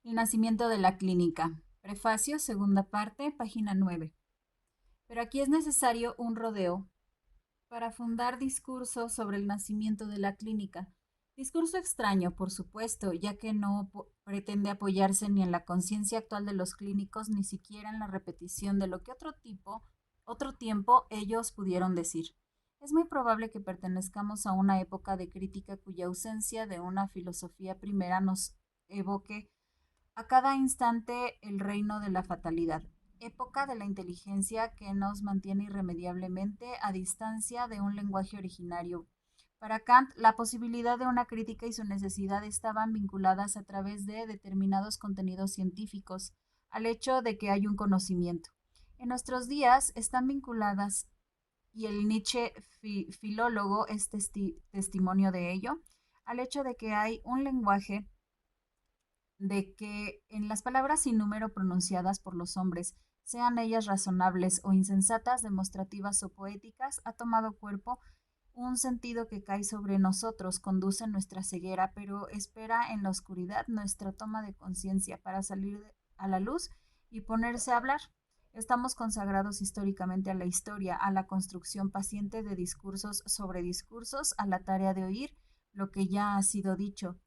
El nacimiento de la clínica. Prefacio, segunda parte, página 9. Pero aquí es necesario un rodeo para fundar discurso sobre el nacimiento de la clínica. Discurso extraño, por supuesto, ya que no pretende apoyarse ni en la conciencia actual de los clínicos, ni siquiera en la repetición de lo que otro tiempo ellos pudieron decir. Es muy probable que pertenezcamos a una época de crítica cuya ausencia de una filosofía primera nos evoque a cada instante el reino de la fatalidad, época de la inteligencia que nos mantiene irremediablemente a distancia de un lenguaje originario. Para Kant, la posibilidad de una crítica y su necesidad estaban vinculadas a través de determinados contenidos científicos, al hecho de que hay un conocimiento. En nuestros días están vinculadas, y el Nietzsche filólogo es testimonio de ello, al hecho de que hay un lenguaje, de que en las palabras sin número pronunciadas por los hombres, sean ellas razonables o insensatas, demostrativas o poéticas, ha tomado cuerpo un sentido que cae sobre nosotros, conduce nuestra ceguera, pero espera en la oscuridad nuestra toma de conciencia para salir a la luz y ponerse a hablar. Estamos consagrados históricamente a la historia, a la construcción paciente de discursos sobre discursos, a la tarea de oír lo que ya ha sido dicho.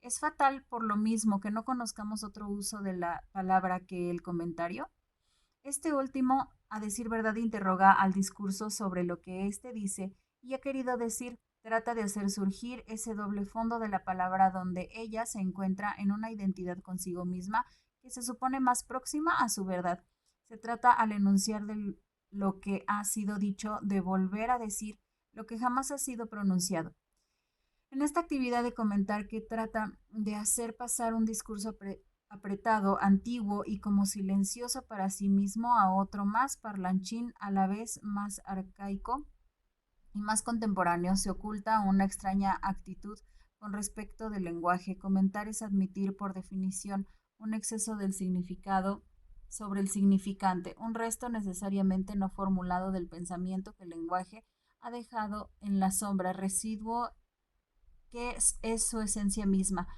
Es fatal por lo mismo que no conozcamos otro uso de la palabra que el comentario. Este último, a decir verdad, interroga al discurso sobre lo que éste dice y ha querido decir, trata de hacer surgir ese doble fondo de la palabra donde ella se encuentra en una identidad consigo misma que se supone más próxima a su verdad. Se trata al enunciar de lo que ha sido dicho de volver a decir lo que jamás ha sido pronunciado. En esta actividad de comentar que trata de hacer pasar un discurso apretado, antiguo y como silencioso para sí mismo a otro más parlanchín, a la vez más arcaico y más contemporáneo, se oculta una extraña actitud con respecto del lenguaje. Comentar es admitir por definición un exceso del significado sobre el significante, un resto necesariamente no formulado del pensamiento que el lenguaje ha dejado en la sombra, residuo que es su esencia misma,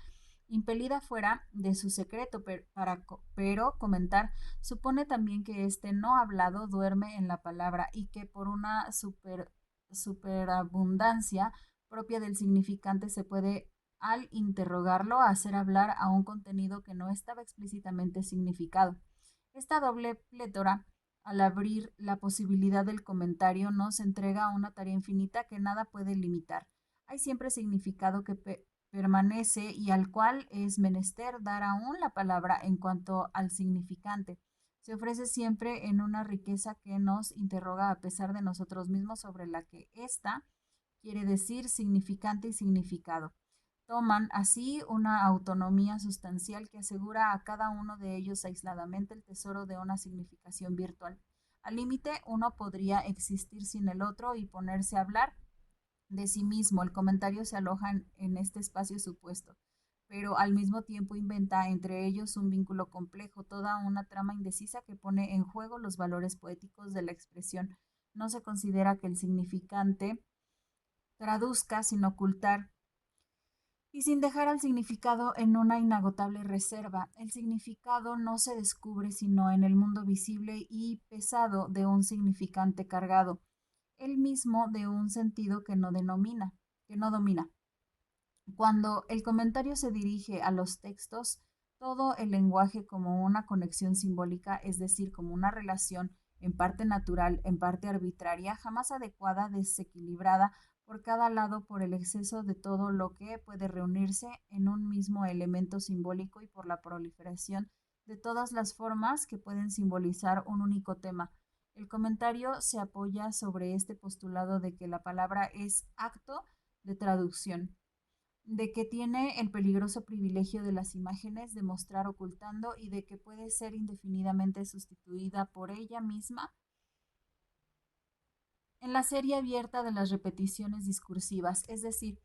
impelida fuera de su secreto, pero comentar supone también que este no hablado duerme en la palabra y que por una superabundancia propia del significante se puede, al interrogarlo, hacer hablar a un contenido que no estaba explícitamente significado. Esta doble plétora, al abrir la posibilidad del comentario, nos entrega a una tarea infinita que nada puede limitar. Hay siempre significado que permanece y al cual es menester dar aún la palabra en cuanto al significante. Se ofrece siempre en una riqueza que nos interroga a pesar de nosotros mismos sobre la que ésta quiere decir significante y significado. Toman así una autonomía sustancial que asegura a cada uno de ellos aisladamente el tesoro de una significación virtual. Al límite, uno podría existir sin el otro y ponerse a hablar de sí mismo. El comentario se aloja en este espacio supuesto, pero al mismo tiempo inventa entre ellos un vínculo complejo, toda una trama indecisa que pone en juego los valores poéticos de la expresión. No se considera que el significante traduzca sin ocultar y sin dejar al significado en una inagotable reserva. El significado no se descubre sino en el mundo visible y pesado de un significante cargado, el mismo de un sentido que no domina. Cuando el comentario se dirige a los textos, todo el lenguaje como una conexión simbólica, es decir, como una relación en parte natural, en parte arbitraria, jamás adecuada, desequilibrada por cada lado por el exceso de todo lo que puede reunirse en un mismo elemento simbólico y por la proliferación de todas las formas que pueden simbolizar un único tema. El comentario se apoya sobre este postulado de que la palabra es acto de traducción, de que tiene el peligroso privilegio de las imágenes de mostrar ocultando y de que puede ser indefinidamente sustituida por ella misma en la serie abierta de las repeticiones discursivas, es decir,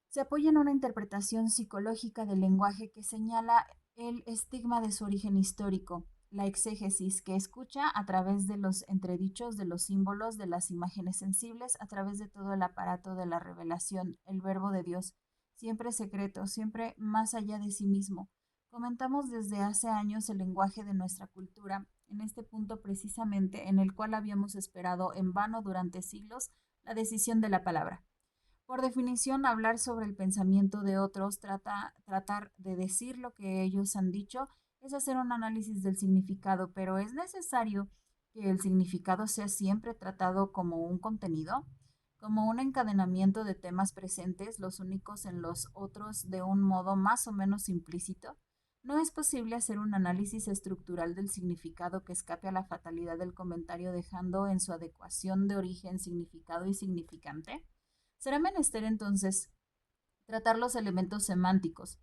se apoya en una interpretación psicológica del lenguaje que señala el estigma de su origen histórico, la exégesis que escucha a través de los entredichos, de los símbolos, de las imágenes sensibles, a través de todo el aparato de la revelación, el verbo de Dios, siempre secreto, siempre más allá de sí mismo, Comentamos desde hace años el lenguaje de nuestra cultura, en este punto precisamente en el cual habíamos esperado en vano durante siglos la decisión de la palabra. Por definición, hablar sobre el pensamiento de otros, tratar de decir lo que ellos han dicho, es hacer un análisis del significado, pero es necesario que el significado sea siempre tratado como un contenido, como un encadenamiento de temas presentes, los únicos en los otros, de un modo más o menos implícito. No es posible hacer un análisis estructural del significado que escape a la fatalidad del comentario, dejando en su adecuación de origen significado y significante. Será menester entonces tratar los elementos semánticos,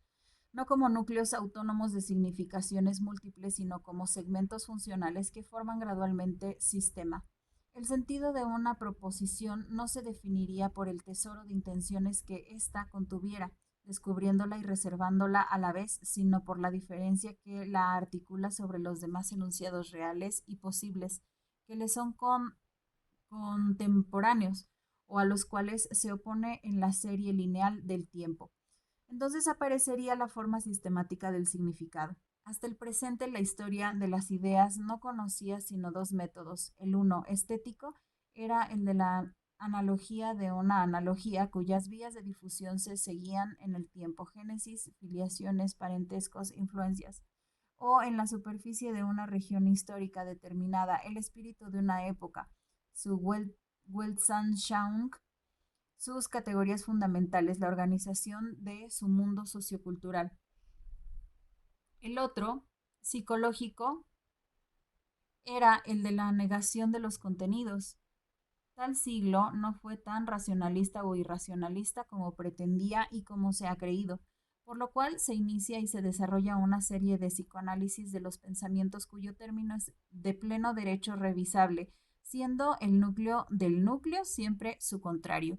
no como núcleos autónomos de significaciones múltiples, sino como segmentos funcionales que forman gradualmente sistema. El sentido de una proposición no se definiría por el tesoro de intenciones que ésta contuviera, descubriéndola y reservándola a la vez, sino por la diferencia que la articula sobre los demás enunciados reales y posibles, que le son contemporáneos o a los cuales se opone en la serie lineal del tiempo. Entonces aparecería la forma sistemática del significado. Hasta el presente, la historia de las ideas no conocía sino dos métodos. El uno, estético, era el de la analogía de una analogía cuyas vías de difusión se seguían en el tiempo, génesis, filiaciones, parentescos, influencias, o en la superficie de una región histórica determinada, el espíritu de una época, su Weltanschauung, sus categorías fundamentales, la organización de su mundo sociocultural. El otro, psicológico, era el de la negación de los contenidos. Tal siglo no fue tan racionalista o irracionalista como pretendía y como se ha creído, por lo cual se inicia y se desarrolla una serie de psicoanálisis de los pensamientos cuyo término es de pleno derecho revisable, siendo el núcleo del núcleo siempre su contrario.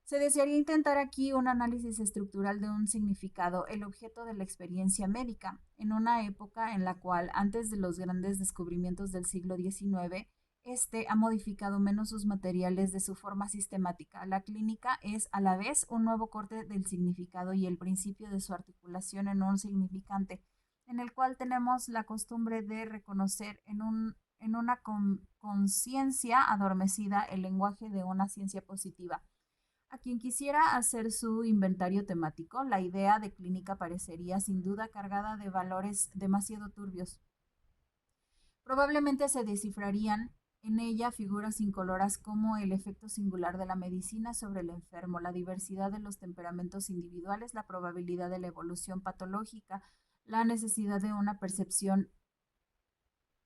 Se desearía intentar aquí un análisis estructural de un significado, el objeto de la experiencia médica, en una época en la cual, antes de los grandes descubrimientos del siglo XIX, este ha modificado menos sus materiales de su forma sistemática. La clínica es a la vez un nuevo corte del significado y el principio de su articulación en un significante, en el cual tenemos la costumbre de reconocer en una conciencia adormecida el lenguaje de una ciencia positiva. A quien quisiera hacer su inventario temático, la idea de clínica parecería sin duda cargada de valores demasiado turbios. Probablemente se descifrarían en ella figuras incoloras como el efecto singular de la medicina sobre el enfermo, la diversidad de los temperamentos individuales, la probabilidad de la evolución patológica, la necesidad de una percepción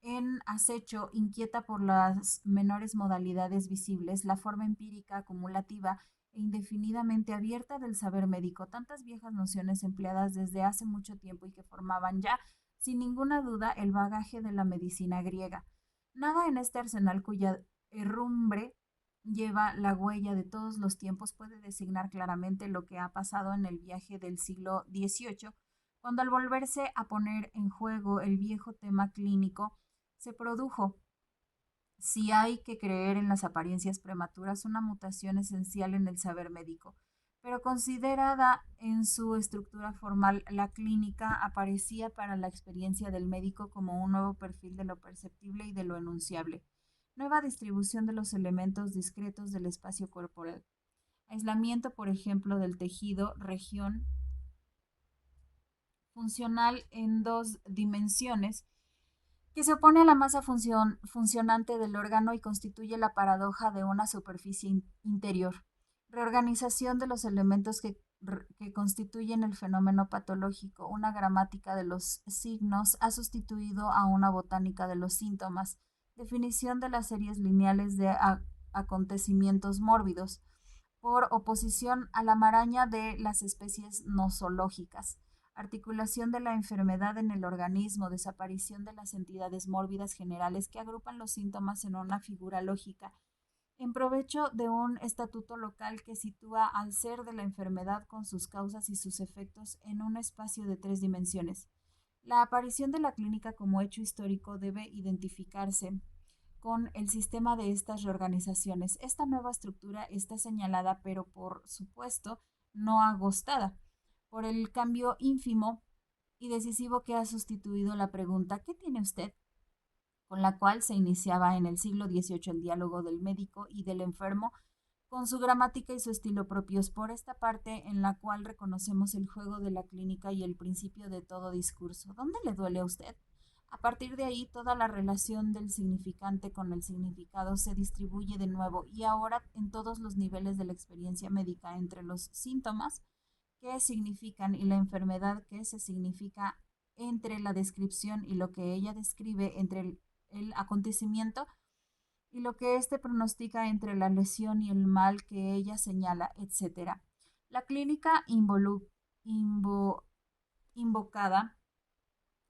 en acecho inquieta por las menores modalidades visibles, la forma empírica acumulativa e indefinidamente abierta del saber médico, tantas viejas nociones empleadas desde hace mucho tiempo y que formaban ya, sin ninguna duda, el bagaje de la medicina griega. Nada en este arsenal cuya herrumbre lleva la huella de todos los tiempos puede designar claramente lo que ha pasado en el viaje del siglo XVIII, cuando al volverse a poner en juego el viejo tema clínico, se produjo, si hay que creer en las apariencias prematuras, una mutación esencial en el saber médico. Pero considerada en su estructura formal, la clínica aparecía para la experiencia del médico como un nuevo perfil de lo perceptible y de lo enunciable, nueva distribución de los elementos discretos del espacio corporal, aislamiento, por ejemplo, del tejido, región funcional en dos dimensiones, que se opone a la masa funcionante del órgano y constituye la paradoja de una superficie interior. Reorganización de los elementos que constituyen el fenómeno patológico. Una gramática de los signos ha sustituido a una botánica de los síntomas. Definición de las series lineales de acontecimientos mórbidos, por oposición a la maraña de las especies nosológicas. Articulación de la enfermedad en el organismo, desaparición de las entidades mórbidas generales que agrupan los síntomas en una figura lógica, en provecho de un estatuto local que sitúa al ser de la enfermedad con sus causas y sus efectos en un espacio de tres dimensiones. La aparición de la clínica como hecho histórico debe identificarse con el sistema de estas reorganizaciones. Esta nueva estructura está señalada, pero por supuesto no agostada, por el cambio ínfimo y decisivo que ha sustituido la pregunta ¿qué tiene usted?, con la cual se iniciaba en el siglo XVIII el diálogo del médico y del enfermo, con su gramática y su estilo propios. Por esta parte en la cual reconocemos el juego de la clínica y el principio de todo discurso. ¿Dónde le duele a usted? A partir de ahí, toda la relación del significante con el significado se distribuye de nuevo y ahora en todos los niveles de la experiencia médica entre los síntomas que significan y la enfermedad que se significa, entre la descripción y lo que ella describe, entre el acontecimiento y lo que éste pronostica, entre la lesión y el mal que ella señala, etcétera. La clínica invocada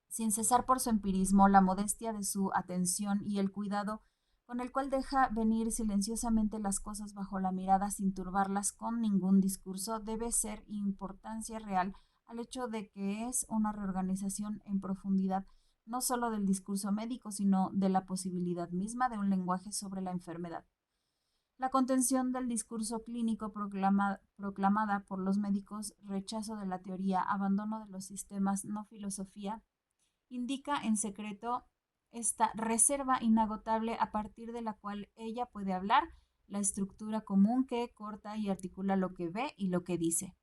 sin cesar por su empirismo, la modestia de su atención y el cuidado con el cual deja venir silenciosamente las cosas bajo la mirada sin turbarlas con ningún discurso, debe ser importancia real al hecho de que es una reorganización en profundidad no solo del discurso médico, sino de la posibilidad misma de un lenguaje sobre la enfermedad. La contención del discurso clínico proclamada por los médicos, rechazo de la teoría, abandono de los sistemas, no filosofía, indica en secreto esta reserva inagotable a partir de la cual ella puede hablar, la estructura común que corta y articula lo que ve y lo que dice.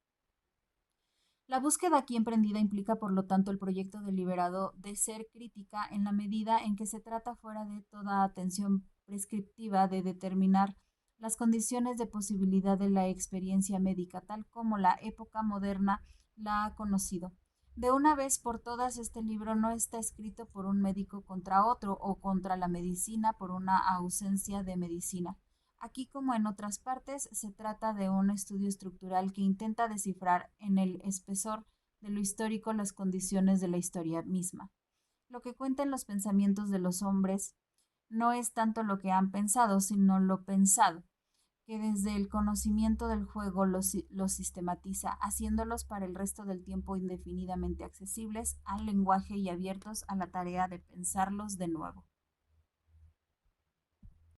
La búsqueda aquí emprendida implica, por lo tanto, el proyecto deliberado de ser crítica en la medida en que se trata, fuera de toda atención prescriptiva, de determinar las condiciones de posibilidad de la experiencia médica, tal como la época moderna la ha conocido. De una vez por todas, este libro no está escrito por un médico contra otro o contra la medicina por una ausencia de medicina. Aquí, como en otras partes, se trata de un estudio estructural que intenta descifrar en el espesor de lo histórico las condiciones de la historia misma. Lo que cuenta en los pensamientos de los hombres no es tanto lo que han pensado, sino lo pensado, que desde el conocimiento del juego los sistematiza, haciéndolos para el resto del tiempo indefinidamente accesibles al lenguaje y abiertos a la tarea de pensarlos de nuevo.